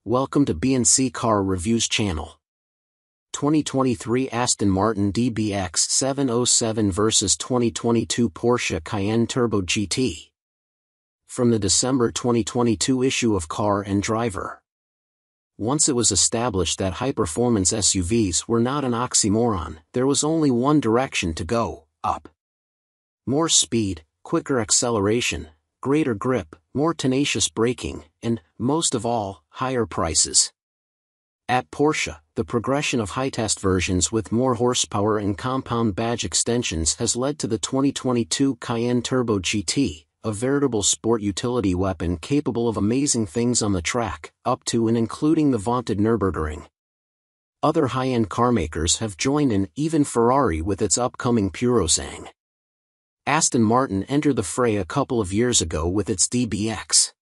Welcome to B&C Car Reviews channel. 2023 Aston Martin DBX 707 vs 2022 Porsche Cayenne Turbo GT. From the December 2022 issue of Car and Driver. Once it was established that high-performance SUVs were not an oxymoron, there was only one direction to go: up. More speed, quicker acceleration, greater grip, more tenacious braking, and, most of all, higher prices. At Porsche, the progression of high-test versions with more horsepower and compound badge extensions has led to the 2022 Cayenne Turbo GT, a veritable sport utility weapon capable of amazing things on the track, up to and including the vaunted Nürburgring. Other high-end carmakers have joined in, even Ferrari with its upcoming Purosangue. Aston Martin entered the fray a couple of years ago with its DBX.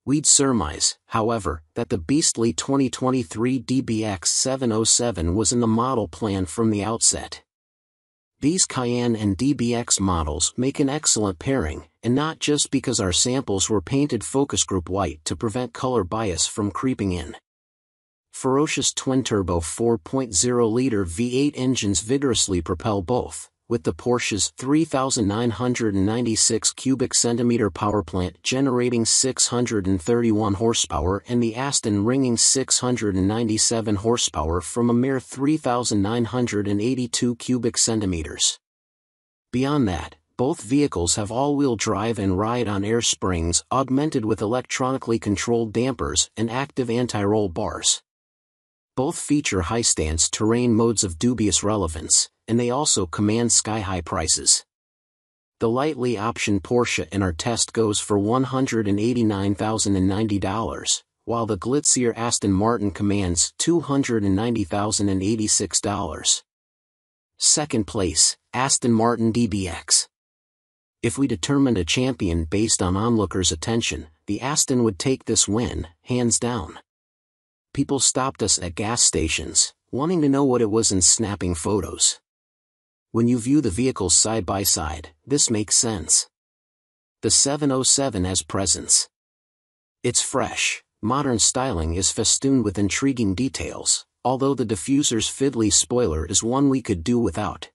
We'd surmise, however, that the beastly 2023 DBX 707 was in the model plan from the outset. These Cayenne and DBX models make an excellent pairing, and not just because our samples were painted focus group white to prevent color bias from creeping in. Ferocious twin-turbo 4.0-liter V8 engines vigorously propel both, with the Porsche's 3,996 cubic centimeter powerplant generating 631 horsepower and the Aston wringing 697 horsepower from a mere 3,982 cubic centimeters. Beyond that, both vehicles have all-wheel drive and ride-on-air springs augmented with electronically controlled dampers and active anti-roll bars. Both feature high-stance terrain modes of dubious relevance, and they also command sky-high prices. The lightly optioned Porsche in our test goes for $189,090, while the glitzier Aston Martin commands $290,086. Second place, Aston Martin DBX. If we determined a champion based on onlookers' attention, the Aston would take this win, hands down. People stopped us at gas stations, wanting to know what it was and snapping photos. When you view the vehicles side by side, this makes sense. The 707 has presence. Its fresh, modern styling is festooned with intriguing details, although the diffuser's fiddly spoiler is one we could do without.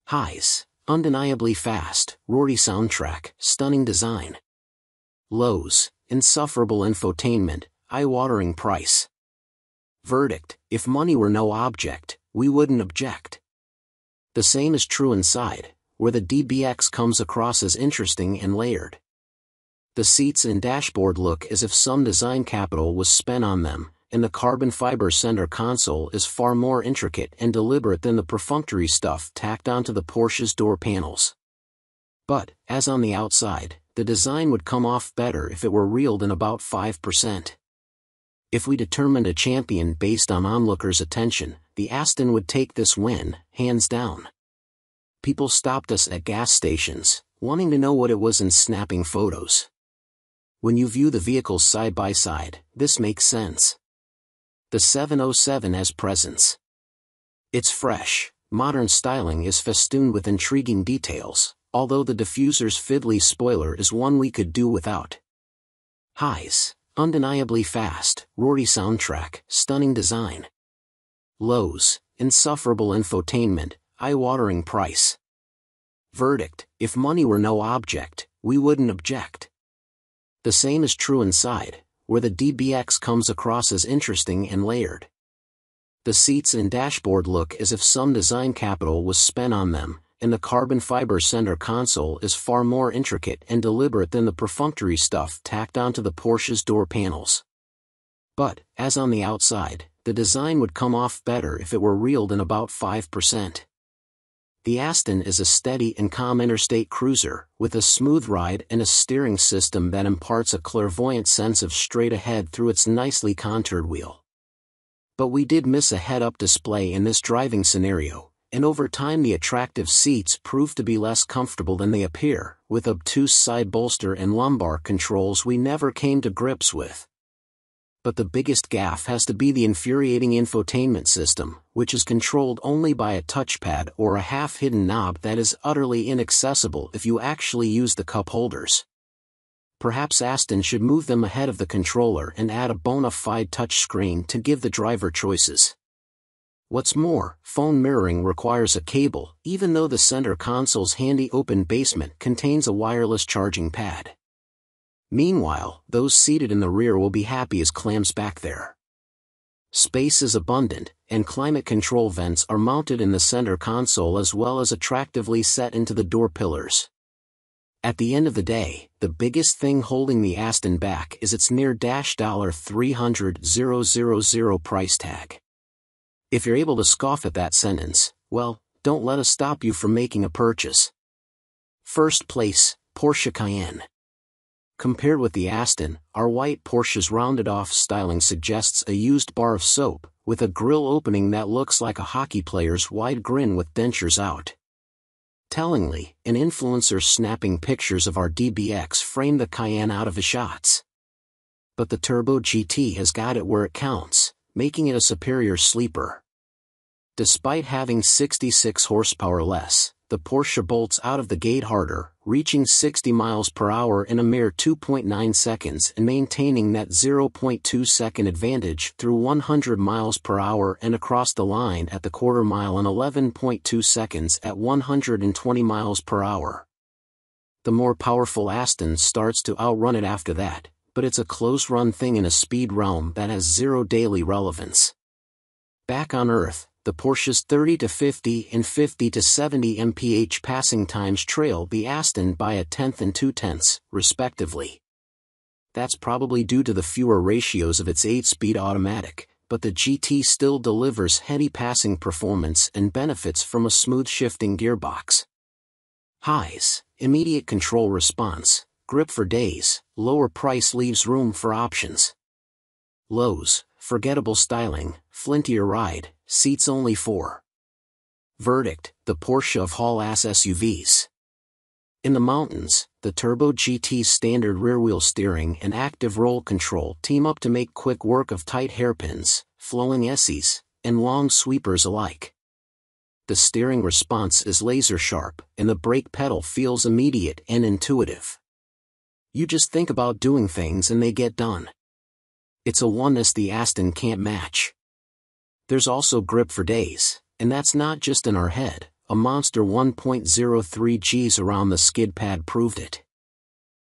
Highs: undeniably fast, roary soundtrack, stunning design. Lows: insufferable infotainment, eye-watering price. Verdict: if money were no object, we wouldn't object. The same is true inside, where the DBX comes across as interesting and layered. The seats and dashboard look as if some design capital was spent on them, and the carbon fiber center console is far more intricate and deliberate than the perfunctory stuff tacked onto the Porsche's door panels. But, as on the outside, the design would come off better if it were reeled in about 5%. If we determined a champion based on onlookers' attention, the Aston would take this win, hands down. People stopped us at gas stations, wanting to know what it was and snapping photos. When you view the vehicles side by side, this makes sense. The 707 has presence. Its fresh, modern styling is festooned with intriguing details, although the diffuser's fiddly spoiler is one we could do without. Highs: undeniably fast, roary soundtrack, stunning design. Lows: insufferable infotainment, eye-watering price. Verdict: if money were no object, we wouldn't object. The same is true inside, where the DBX comes across as interesting and layered. The seats and dashboard look as if some design capital was spent on them, and the carbon fiber center console is far more intricate and deliberate than the perfunctory stuff tacked onto the Porsche's door panels. But, as on the outside, the design would come off better if it were reeled in about 5%. The Aston is a steady and calm interstate cruiser, with a smooth ride and a steering system that imparts a clairvoyant sense of straight ahead through its nicely contoured wheel. But we did miss a head-up display in this driving scenario, and over time the attractive seats prove to be less comfortable than they appear, with obtuse side bolster and lumbar controls we never came to grips with. But the biggest gaffe has to be the infuriating infotainment system, which is controlled only by a touchpad or a half-hidden knob that is utterly inaccessible if you actually use the cup holders. perhaps Aston should move them ahead of the controller and add a bona fide touchscreen to give the driver choices. What's more, phone mirroring requires a cable, even though the center console's handy open basement contains a wireless charging pad. Meanwhile, those seated in the rear will be happy as clams back there. Space is abundant, and climate control vents are mounted in the center console as well as attractively set into the door pillars. At the end of the day, the biggest thing holding the Aston back is its near $300,000 price tag. If you're able to scoff at that sentence, well, don't let us stop you from making a purchase. First place, Porsche Cayenne. Compared with the Aston, our white Porsche's rounded-off styling suggests a used bar of soap, with a grille opening that looks like a hockey player's wide grin with dentures out. Tellingly, an influencer snapping pictures of our DBX framed the Cayenne out of his shots. But the Turbo GT has got it where it counts, making it a superior sleeper. Despite having 66 horsepower less, the Porsche bolts out of the gate harder, reaching 60 miles per hour in a mere 2.9 seconds and maintaining that 0.2 second advantage through 100 miles per hour and across the line at the quarter mile in 11.2 seconds at 120 miles per hour. The more powerful Aston starts to outrun it after that, but it's a close-run thing in a speed realm that has zero daily relevance. Back on Earth, the Porsche's 30 to 50 and 50 to 70 mph passing times trail the Aston by a tenth and 2/10, respectively. That's probably due to the fewer ratios of its 8-speed automatic, but the GT still delivers heady passing performance and benefits from a smooth shifting gearbox. Highs, immediate control response, grip for days, lower price leaves room for options. Lows, forgettable styling, flintier ride, seats only 4. Verdict, the Porsche of haul-ass SUVs. In the mountains, the Turbo GT's standard rear-wheel steering and active roll control team up to make quick work of tight hairpins, flowing Essies, and long sweepers alike. The steering response is laser-sharp, and the brake pedal feels immediate and intuitive. You just think about doing things and they get done. It's a oneness the Aston can't match. There's also grip for days, and that's not just in our head, a monster 1.03 Gs around the skid pad proved it.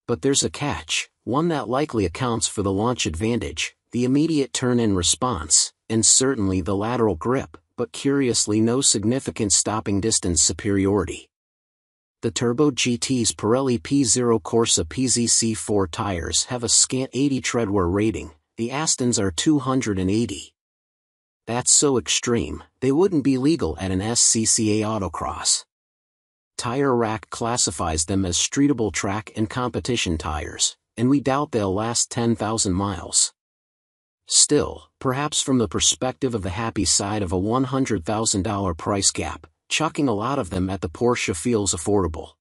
But there's a catch, one that likely accounts for the launch advantage, the immediate turn-in response, and certainly the lateral grip, but curiously no significant stopping distance superiority. The Turbo GT's Pirelli P0 Corsa PZC4 tires have a scant 80 treadwear rating, the Astons are 280. That's so extreme, they wouldn't be legal at an SCCA autocross. Tire Rack classifies them as streetable track and competition tires, and we doubt they'll last 10,000 miles. Still, perhaps from the perspective of the happy side of a $100,000 price gap, chucking a lot of them at the Porsche feels affordable.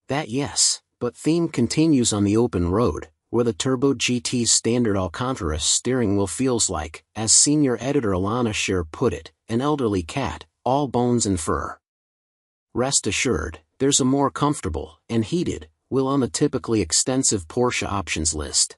That yes, but theme continues on the open road, where the Turbo GT's standard Alcantara steering wheel feels like, as senior editor Alana Scher put it, an elderly cat, all bones and fur. Rest assured, there's a more comfortable, and heated, wheel on the typically extensive Porsche options list.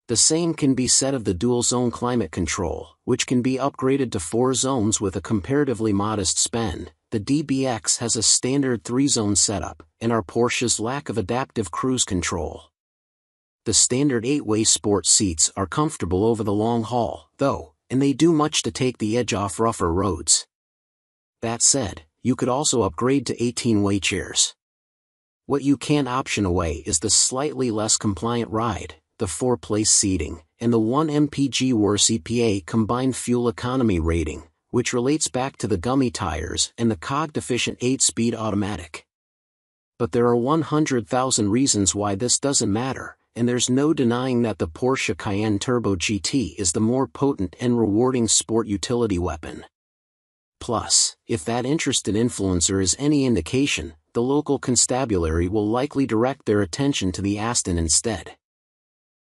The same can be said of the dual-zone climate control, which can be upgraded to 4 zones with a comparatively modest spend. The DBX has a standard 3-zone setup, and our Porsche's lack of adaptive cruise control. The standard 8-way sport seats are comfortable over the long haul, though, and they do much to take the edge off rougher roads. That said, you could also upgrade to 18-way chairs. What you can't option away is the slightly less compliant ride, the 4-place seating, and the 1 mpg worse EPA combined fuel economy rating, which relates back to the gummy tires and the cog-deficient 8-speed automatic. But there are 100,000 reasons why this doesn't matter, and there's no denying that the Porsche Cayenne Turbo GT is the more potent and rewarding sport utility weapon. Plus, if that interested influencer is any indication, the local constabulary will likely direct their attention to the Aston instead.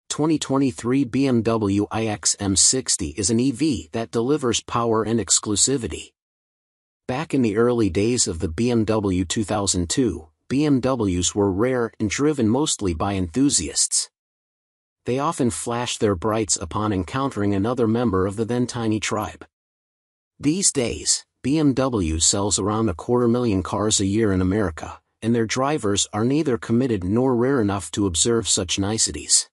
2023 BMW iX M60 is an EV that delivers power and exclusivity. Back in the early days of the BMW 2002, BMWs were rare and driven mostly by enthusiasts. They often flashed their brights upon encountering another member of the then tiny tribe. These days, BMW sells around 250,000 cars a year in America, and their drivers are neither committed nor rare enough to observe such niceties.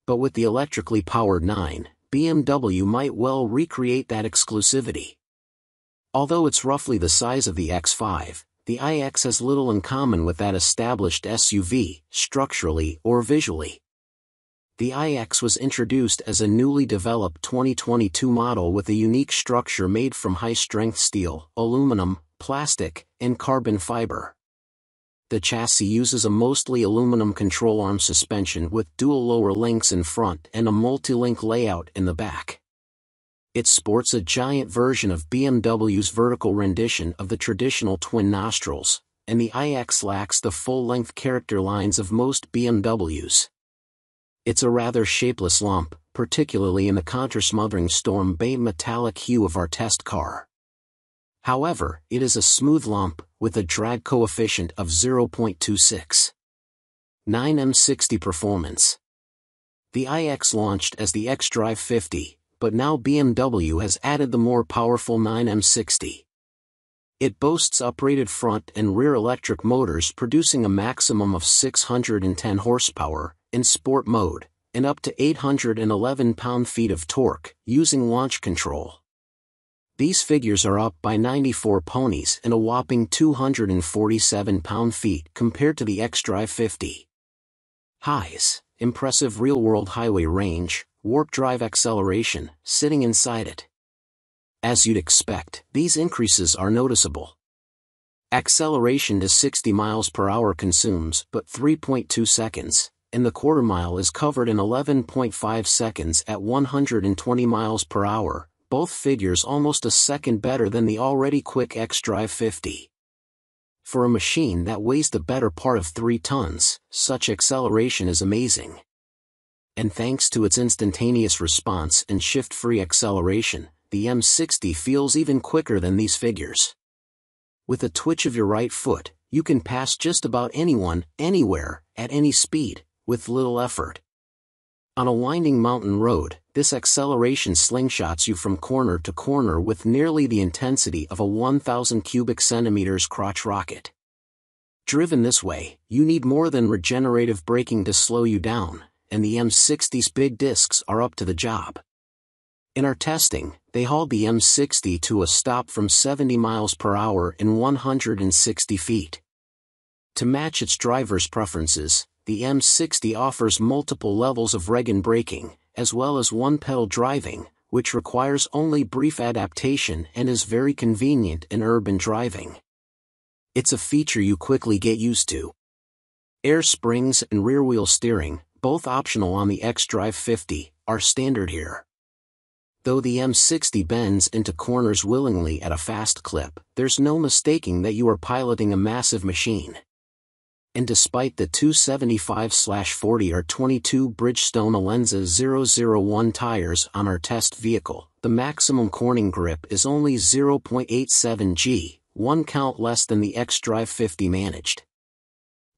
But with the electrically powered 9, BMW might well recreate that exclusivity. Although it's roughly the size of the X5, the iX has little in common with that established SUV, structurally or visually. The iX was introduced as a newly developed 2022 model with a unique structure made from high-strength steel, aluminum, plastic, and carbon fiber. The chassis uses a mostly aluminum control arm suspension with dual lower links in front and a multi-link layout in the back. It sports a giant version of BMW's vertical rendition of the traditional twin nostrils, and the iX lacks the full-length character lines of most BMWs. It's a rather shapeless lump, particularly in the counter-smothering storm bay metallic hue of our test car. However, it is a smooth lump, with a drag coefficient of 0.26. 9 M60 performance. The iX launched as the xDrive 50, but now BMW has added the more powerful 9 M60. It boasts uprated front and rear electric motors producing a maximum of 610 horsepower, in sport mode, and up to 811 pound-feet of torque, using launch control. These figures are up by 94 ponies and a whopping 247 pound-feet compared to the xDrive 50. Highs: impressive real-world highway range, warp drive acceleration, sitting inside it. As you'd expect, these increases are noticeable. Acceleration to 60 miles per hour consumes but 3.2 seconds, and the quarter mile is covered in 11.5 seconds at 120 miles per hour, both figures almost a second better than the already quick xDrive 50. For a machine that weighs the better part of 3 tons, such acceleration is amazing. And thanks to its instantaneous response and shift-free acceleration, the M60 feels even quicker than these figures. With a twitch of your right foot, you can pass just about anyone, anywhere, at any speed, with little effort. On a winding mountain road, this acceleration slingshots you from corner to corner with nearly the intensity of a 1,000 cubic centimeters crotch rocket. Driven this way, you need more than regenerative braking to slow you down, and the M60's big discs are up to the job. In our testing, they hauled the M60 to a stop from 70 miles per hour in 160 feet. To match its driver's preferences, the M60 offers multiple levels of reg and braking, as well as one-pedal driving, which requires only brief adaptation and is very convenient in urban driving. It's a feature you quickly get used to. Air springs and rear-wheel steering, both optional on the xDrive 50, are standard here. Though the M60 bends into corners willingly at a fast clip, there's no mistaking that you are piloting a massive machine. And despite the 275/40 or 22 Bridgestone Alenza 001 tires on our test vehicle, the maximum corning grip is only 0.87 g, 1 count less than the xDrive 50 managed.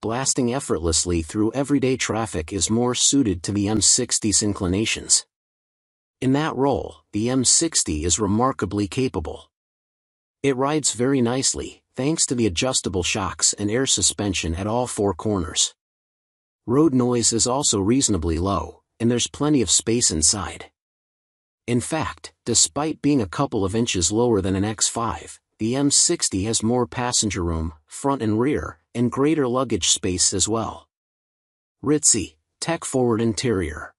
Blasting effortlessly through everyday traffic is more suited to the M60's inclinations. In that role, the M60 is remarkably capable. It rides very nicely, thanks to the adjustable shocks and air suspension at all 4 corners. Road noise is also reasonably low, and there's plenty of space inside. In fact, despite being a couple of inches lower than an X5, the M60 has more passenger room, front and rear, and greater luggage space as well. Ritzy, tech-forward interior.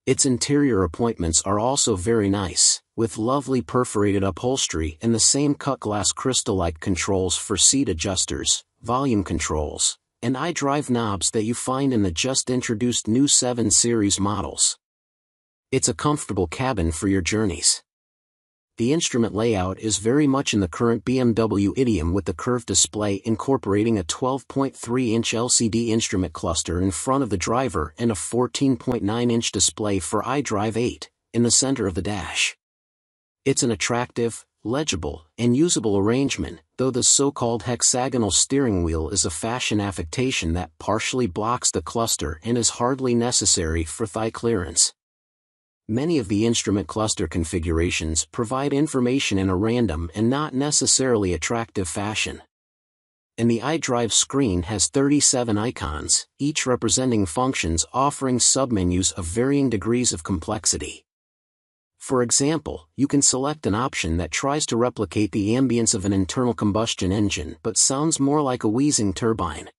Its interior appointments are also very nice, with lovely perforated upholstery and the same cut-glass crystal-like controls for seat adjusters, volume controls, and iDrive knobs that you find in the just-introduced new 7 Series models. It's a comfortable cabin for your journeys. The instrument layout is very much in the current BMW idiom, with the curved display incorporating a 12.3-inch LCD instrument cluster in front of the driver and a 14.9-inch display for iDrive 8, in the center of the dash. It's an attractive, legible, and usable arrangement, though the so-called hexagonal steering wheel is a fashion affectation that partially blocks the cluster and is hardly necessary for thigh clearance. Many of the instrument cluster configurations provide information in a random and not necessarily attractive fashion. And the iDrive screen has 37 icons, each representing functions offering submenus of varying degrees of complexity. For example, you can select an option that tries to replicate the ambience of an internal combustion engine but sounds more like a wheezing turbine.